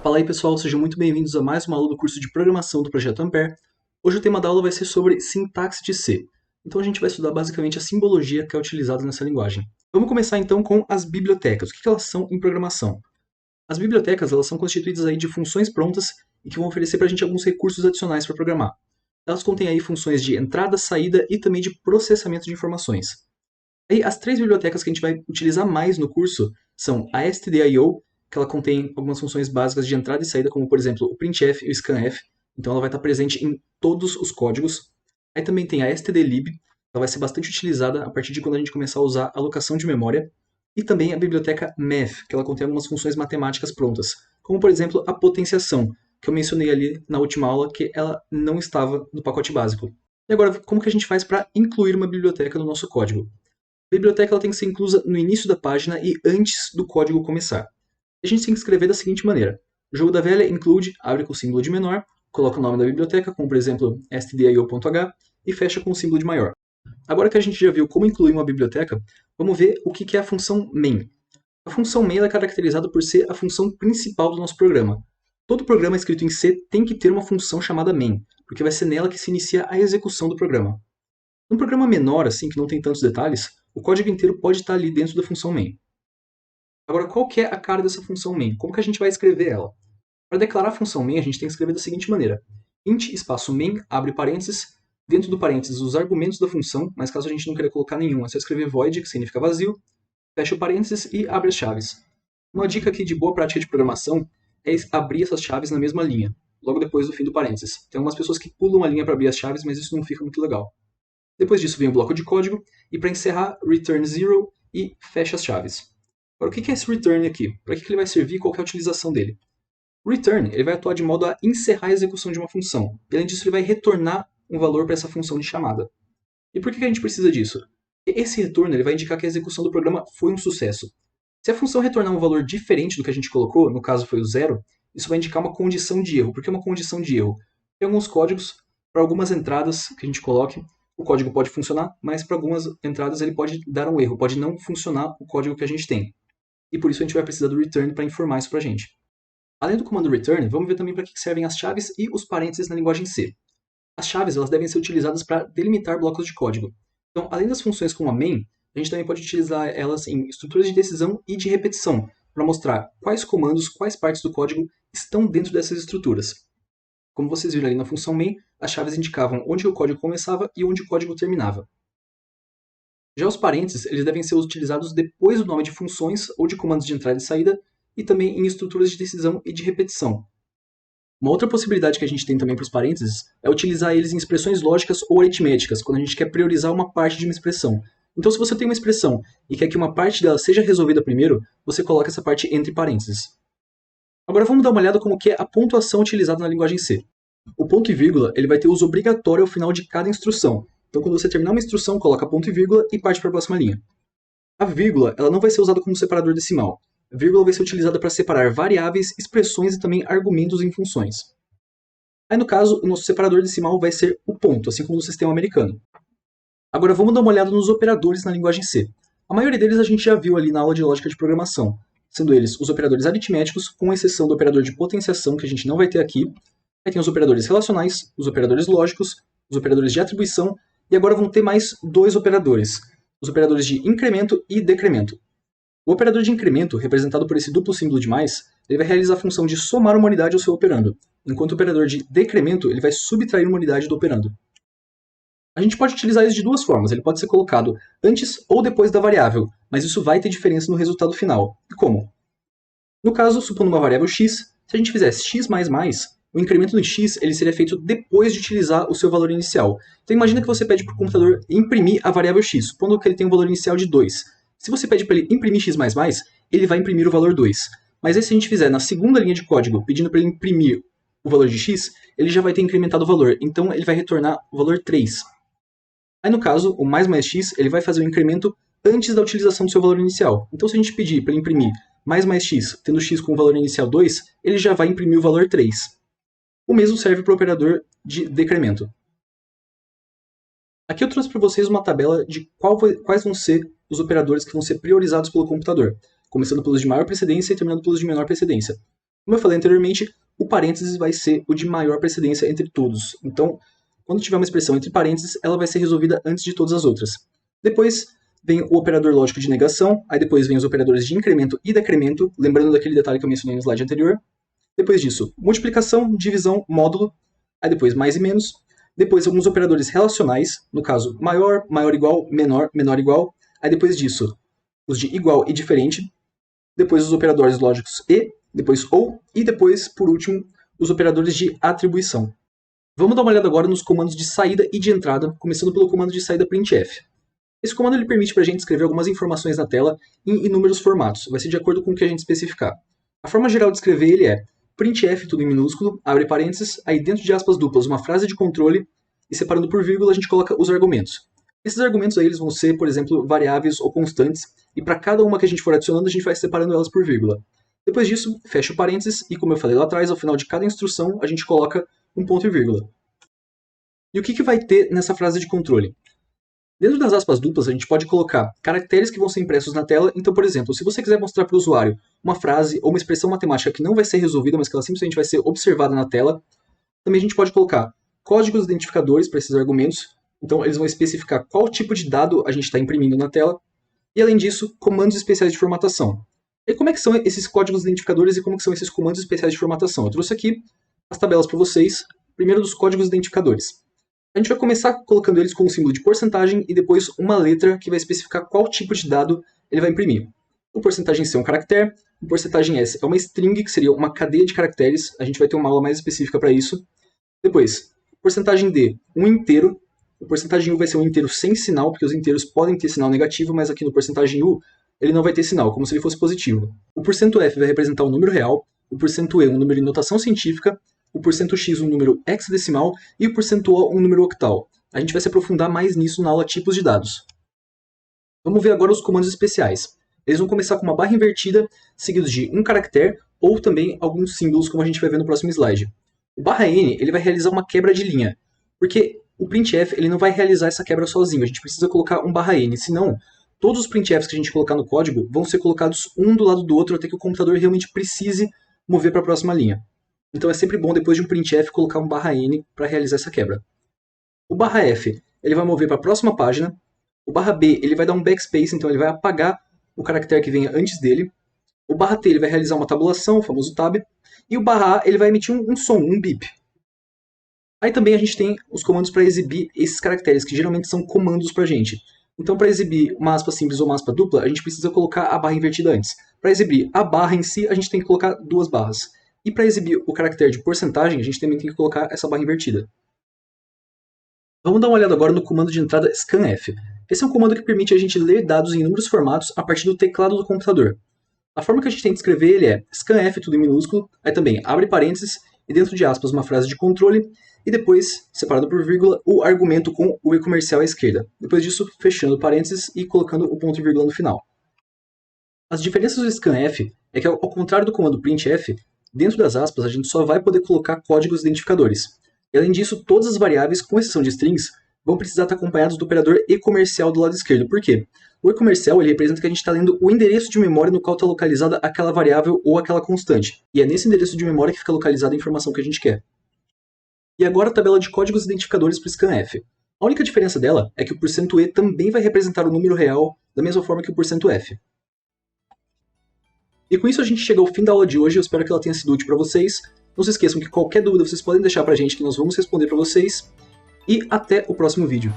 Fala aí pessoal, sejam muito bem-vindos a mais uma aula do curso de Programação do Projeto Ampere. Hoje o tema da aula vai ser sobre sintaxe de C. Então a gente vai estudar basicamente a simbologia que é utilizada nessa linguagem. Vamos começar então com as bibliotecas. O que elas são em programação? As bibliotecas elas são constituídas aí de funções prontas e que vão oferecer para a gente alguns recursos adicionais para programar. Elas contêm aí funções de entrada, saída e também de processamento de informações. Aí, as três bibliotecas que a gente vai utilizar mais no curso são a stdio, que ela contém algumas funções básicas de entrada e saída, como por exemplo o printf e o scanf, então ela vai estar presente em todos os códigos. Aí também tem a stdlib, ela vai ser bastante utilizada a partir de quando a gente começar a usar alocação de memória, e também a biblioteca math, que ela contém algumas funções matemáticas prontas, como por exemplo a potenciação, que eu mencionei ali na última aula que ela não estava no pacote básico. E agora, como que a gente faz para incluir uma biblioteca no nosso código? A biblioteca ela tem que ser inclusa no início da página e antes do código começar. A gente tem que escrever da seguinte maneira. O jogo da velha include, abre com o símbolo de menor, coloca o nome da biblioteca, como por exemplo stdio.h, e fecha com o símbolo de maior. Agora que a gente já viu como incluir uma biblioteca, vamos ver o que é a função main. A função main é caracterizada por ser a função principal do nosso programa. Todo programa escrito em C tem que ter uma função chamada main, porque vai ser nela que se inicia a execução do programa. Num programa menor, assim, que não tem tantos detalhes, o código inteiro pode estar ali dentro da função main. Agora, qual que é a cara dessa função main? Como que a gente vai escrever ela? Para declarar a função main, a gente tem que escrever da seguinte maneira. Int espaço main, abre parênteses, dentro do parênteses os argumentos da função, mas caso a gente não queira colocar nenhum, é só escrever void, que significa vazio, fecha o parênteses e abre as chaves. Uma dica aqui de boa prática de programação é abrir essas chaves na mesma linha, logo depois do fim do parênteses. Tem algumas pessoas que pulam a linha para abrir as chaves, mas isso não fica muito legal. Depois disso vem o bloco de código, e para encerrar, return 0 e fecha as chaves. Agora, o que é esse return aqui? Para que ele vai servir e qual é a utilização dele? O return ele vai atuar de modo a encerrar a execução de uma função. E, além disso, ele vai retornar um valor para essa função de chamada. E por que a gente precisa disso? Esse retorno ele vai indicar que a execução do programa foi um sucesso. Se a função retornar um valor diferente do que a gente colocou, no caso foi o 0, isso vai indicar uma condição de erro. Por que uma condição de erro? Tem alguns códigos, para algumas entradas que a gente coloque, o código pode funcionar, mas para algumas entradas ele pode dar um erro, pode não funcionar o código que a gente tem. E por isso a gente vai precisar do return para informar isso para a gente. Além do comando return, vamos ver também para que servem as chaves e os parênteses na linguagem C. As chaves elas devem ser utilizadas para delimitar blocos de código. Então, além das funções como a main, a gente também pode utilizar elas em estruturas de decisão e de repetição, para mostrar quais comandos, quais partes do código estão dentro dessas estruturas. Como vocês viram ali na função main, as chaves indicavam onde o código começava e onde o código terminava. Já os parênteses eles devem ser utilizados depois do nome de funções ou de comandos de entrada e saída, e também em estruturas de decisão e de repetição. Uma outra possibilidade que a gente tem também para os parênteses é utilizar eles em expressões lógicas ou aritméticas, quando a gente quer priorizar uma parte de uma expressão. Então, se você tem uma expressão e quer que uma parte dela seja resolvida primeiro, você coloca essa parte entre parênteses. Agora vamos dar uma olhada como que é a pontuação utilizada na linguagem C. O ponto e vírgula ele vai ter uso obrigatório ao final de cada instrução. Então, quando você terminar uma instrução, coloca ponto e vírgula e parte para a próxima linha. A vírgula ela não vai ser usada como separador decimal. A vírgula vai ser utilizada para separar variáveis, expressões e também argumentos em funções. Aí, no caso, o nosso separador decimal vai ser o ponto, assim como no sistema americano. Agora, vamos dar uma olhada nos operadores na linguagem C. A maioria deles a gente já viu ali na aula de lógica de programação, sendo eles os operadores aritméticos, com exceção do operador de potenciação, que a gente não vai ter aqui. Aí tem os operadores relacionais, os operadores lógicos, os operadores de atribuição, e agora vão ter mais dois operadores, os operadores de incremento e decremento. O operador de incremento, representado por esse duplo símbolo de mais, ele vai realizar a função de somar uma unidade ao seu operando, enquanto o operador de decremento ele vai subtrair uma unidade do operando. A gente pode utilizar isso de duas formas, ele pode ser colocado antes ou depois da variável, mas isso vai ter diferença no resultado final. E como? No caso, supondo uma variável x, se a gente fizesse x++, o incremento do x ele seria feito depois de utilizar o seu valor inicial. Então imagina que você pede para o computador imprimir a variável x, supondo que ele tem um valor inicial de 2. Se você pede para ele imprimir x++, ele vai imprimir o valor 2. Mas aí se a gente fizer na segunda linha de código, pedindo para ele imprimir o valor de x, ele já vai ter incrementado o valor, então ele vai retornar o valor 3. Aí no caso, o mais x, ele vai fazer o incremento antes da utilização do seu valor inicial. Então se a gente pedir para ele imprimir mais x, tendo x com o valor inicial 2, ele já vai imprimir o valor 3. O mesmo serve para o operador de decremento. Aqui eu trouxe para vocês uma tabela de quais vão ser os operadores que vão ser priorizados pelo computador, começando pelos de maior precedência e terminando pelos de menor precedência. Como eu falei anteriormente, o parênteses vai ser o de maior precedência entre todos. Então, quando tiver uma expressão entre parênteses, ela vai ser resolvida antes de todas as outras. Depois vem o operador lógico de negação, aí depois vem os operadores de incremento e decremento, lembrando daquele detalhe que eu mencionei no slide anterior. Depois disso, multiplicação, divisão, módulo, aí depois mais e menos. Depois alguns operadores relacionais, no caso maior, maior igual, menor, menor igual. Aí depois disso, os de igual e diferente. Depois os operadores lógicos e, depois ou, e depois, por último, os operadores de atribuição. Vamos dar uma olhada agora nos comandos de saída e de entrada, começando pelo comando de saída printf. Esse comando ele permite para a gente escrever algumas informações na tela em inúmeros formatos, vai ser de acordo com o que a gente especificar. A forma geral de escrever ele é printf, tudo em minúsculo, abre parênteses, aí dentro de aspas duplas uma frase de controle, e separando por vírgula a gente coloca os argumentos. Esses argumentos aí eles vão ser, por exemplo, variáveis ou constantes, e para cada uma que a gente for adicionando a gente vai separando elas por vírgula. Depois disso, fecha o parênteses, e como eu falei lá atrás, ao final de cada instrução a gente coloca um ponto e vírgula. E o que vai ter nessa frase de controle? Dentro das aspas duplas, a gente pode colocar caracteres que vão ser impressos na tela. Então, por exemplo, se você quiser mostrar para o usuário uma frase ou uma expressão matemática que não vai ser resolvida, mas que ela simplesmente vai ser observada na tela, também a gente pode colocar códigos identificadores para esses argumentos. Então, eles vão especificar qual tipo de dado a gente está imprimindo na tela. E, além disso, comandos especiais de formatação. E como é que são esses códigos identificadores e como que são esses comandos especiais de formatação? Eu trouxe aqui as tabelas para vocês. Primeiro dos códigos identificadores. A gente vai começar colocando eles com o símbolo de porcentagem e depois uma letra que vai especificar qual tipo de dado ele vai imprimir. O porcentagem C é um caractere, o porcentagem S é uma string, que seria uma cadeia de caracteres, a gente vai ter uma aula mais específica para isso. Depois, porcentagem D, um inteiro, o porcentagem U vai ser um inteiro sem sinal, porque os inteiros podem ter sinal negativo, mas aqui no porcentagem U ele não vai ter sinal, como se ele fosse positivo. O porcento F vai representar um número real, o porcento E um número em notação científica, o porcento x um número hexadecimal e o porcento o um número octal. A gente vai se aprofundar mais nisso na aula tipos de dados. Vamos ver agora os comandos especiais. Eles vão começar com uma barra invertida, seguidos de um caractere ou também alguns símbolos, como a gente vai ver no próximo slide. O /n ele vai realizar uma quebra de linha, porque o printf ele não vai realizar essa quebra sozinho, a gente precisa colocar um /n, senão todos os printfs que a gente colocar no código vão ser colocados um do lado do outro até que o computador realmente precise mover para a próxima linha. Então é sempre bom, depois de um printf, colocar um /n para realizar essa quebra. O /f ele vai mover para a próxima página. O /b ele vai dar um backspace, então ele vai apagar o caractere que venha antes dele. O /t ele vai realizar uma tabulação, o famoso tab. E o /a ele vai emitir um som, um beep. Aí também a gente tem os comandos para exibir esses caracteres, que geralmente são comandos para a gente. Então, para exibir uma aspa simples ou uma aspa dupla, a gente precisa colocar a barra invertida antes. Para exibir a barra em si, a gente tem que colocar duas barras. E para exibir o caractere de porcentagem, a gente também tem que colocar essa barra invertida. Vamos dar uma olhada agora no comando de entrada scanf. Esse é um comando que permite a gente ler dados em inúmeros formatos a partir do teclado do computador. A forma que a gente tem de escrever ele é scanf, tudo em minúsculo, aí também abre parênteses e dentro de aspas uma frase de controle e depois, separado por vírgula, o argumento com o e comercial à esquerda. Depois disso, fechando parênteses e colocando o ponto e vírgula no final. As diferenças do scanf é que, ao contrário do comando printf, dentro das aspas, a gente só vai poder colocar códigos identificadores. E além disso, todas as variáveis, com exceção de strings, vão precisar estar acompanhadas do operador e-comercial do lado esquerdo. Por quê? O e-comercial ele representa que a gente está lendo o endereço de memória no qual está localizada aquela variável ou aquela constante. E é nesse endereço de memória que fica localizada a informação que a gente quer. E agora a tabela de códigos identificadores para o scanf. A única diferença dela é que o porcento %e também vai representar o número real da mesma forma que o porcento %f. E com isso a gente chega ao fim da aula de hoje, eu espero que ela tenha sido útil para vocês. Não se esqueçam que qualquer dúvida vocês podem deixar pra gente que nós vamos responder para vocês. E até o próximo vídeo.